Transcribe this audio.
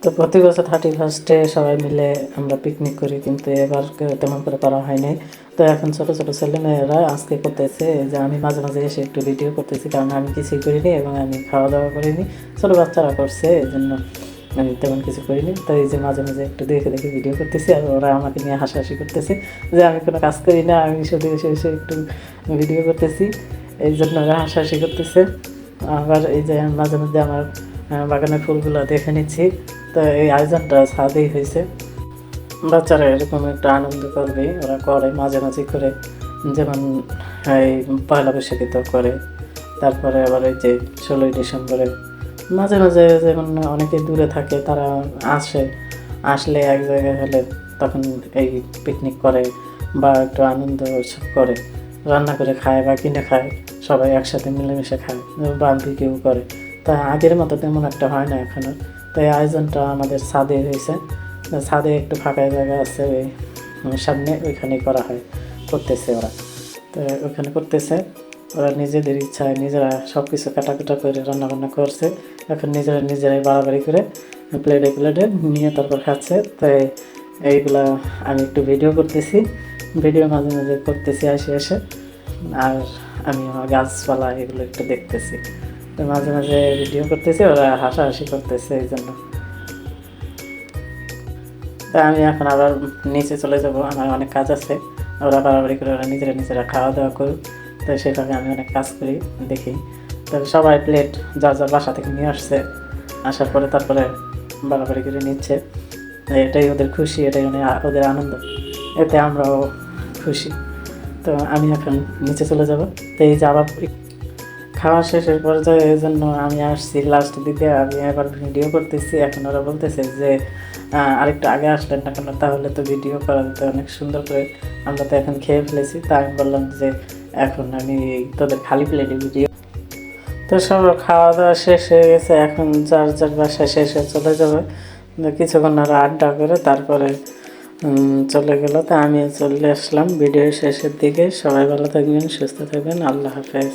তো প্রতি বছর 31-এ সবাই মিলে আমরা পিকনিক করি, কিন্তু এবার তেমন করে করা হয় নাই। তো এখন ছোটো ছোটো ছেলেমেয়েরা আজকে করতেছে যে আমি মাঝে মাঝে এসে একটু ভিডিও করতেছি, কারণ আমি কিছুই করিনি এবং আমি খাওয়া দাওয়া করিনি, ছোটো বাচ্চারা করছে, এই জন্য আমি তেমন কিছু করিনি। তো এই যে মাঝে মাঝে একটু দেখে দেখে ভিডিও করতেছি, আর ওরা আমাকে নিয়ে হাসাহাসি করতেছে যে আমি কোনো কাজ করি না, আমি শুধু এসে এসে একটু ভিডিও করতেছি, এই জন্য ওরা হাসাহাসি করতেছে। আবার এই যে মাঝে মধ্যে আমার বাগানের ফুলগুলো দেখে নিচ্ছি। তো এই আয়োজনটা ছাদেই হয়েছে, বাচ্চারা এরকম একটু আনন্দ করবে, ওরা করে মাঝে মাঝে করে, যেমন এই পয়লা বৈশাখে তো করে, তারপরে আবার এই যে 16ই ডিসেম্বরে মাঝে মাঝে, যেমন অনেকে দূরে থাকে তারা আসলে এক জায়গায় হলে তখন এই পিকনিক করে বা একটু আনন্দ উৎসব করে, রান্না করে খায় বা কিনে খায়, সবাই একসাথে মিলেমিশে খায়, বারবিকিউ করে। তা আগের মতো তেমন একটা হয় না এখনও। তো এই আয়োজনটা আমাদের ছাদে হয়েছে, ছাদে একটু ফাঁকা জায়গা আছে ওই সামনে, ওইখানেই করা হয়, করতেছে ওরা। তো ওখানে করতেছে ওরা নিজেদের ইচ্ছায়, নিজেরা সব কিছু কাটাকুটা করে রান্নাবান্না করছে, এখন নিজেরাই বাড়াবাড়ি করে প্লেটে প্লেটে নিয়ে তারপর খাচ্ছে। তাই এইগুলা আমি একটু ভিডিও করতেছি, ভিডিও মাঝে মাঝে করতেছি এসে, আর আমি আমার গাছপালা এগুলো একটু দেখতেছি। তো মাঝে মাঝে ভিডিও করতেছি, ওরা হাসাহাসি করতেছে, এই জন্য। তাই আমি এখন আবার নিচে চলে যাব, আমার অনেক কাজ আছে, ওরা বাড়াবাড়ি করে ওরা নিজেরা খাওয়া দাওয়া করুক। তো সেভাবে আমি অনেক কাজ করি, দেখি। তো সবাই প্লেট যার যার বাসা থেকে নিয়ে আসছে, আসার পরে তারপরে বাড়াবাড়ি করে নিচ্ছে, এটাই ওদের খুশি, এটাই ওদের আনন্দ, এতে আমরাও খুশি। তো আমি এখন নিচে চলে যাব। তো এই যে আবার খাওয়া শেষের পর্যায়ে, এই জন্য আমি আসছি লাস্ট দিকে, আমি এবার ভিডিও করতেছি। এখন ওরা বলতেছে যে আরেকটু আগে আসলেন না কেন, তাহলে তো ভিডিও করা যেত অনেক সুন্দর করে, আমরা তো এখন খেয়ে ফেলেছি। তা আমি বললাম যে এখন আমি তোদের খালি প্লেটে ভিডিও। তো সব খাওয়া দাওয়া শেষ হয়ে গেছে, এখন যার যার বাসায় শেষে চলে যাবে, কিছুক্ষণ আর আড্ডা করে তারপরে চলে গেল। তা আমিও চলে আসলাম ভিডিও শেষের দিকে। সবাই ভালো থাকবেন, সুস্থ থাকবেন, আল্লাহ হাফেজ।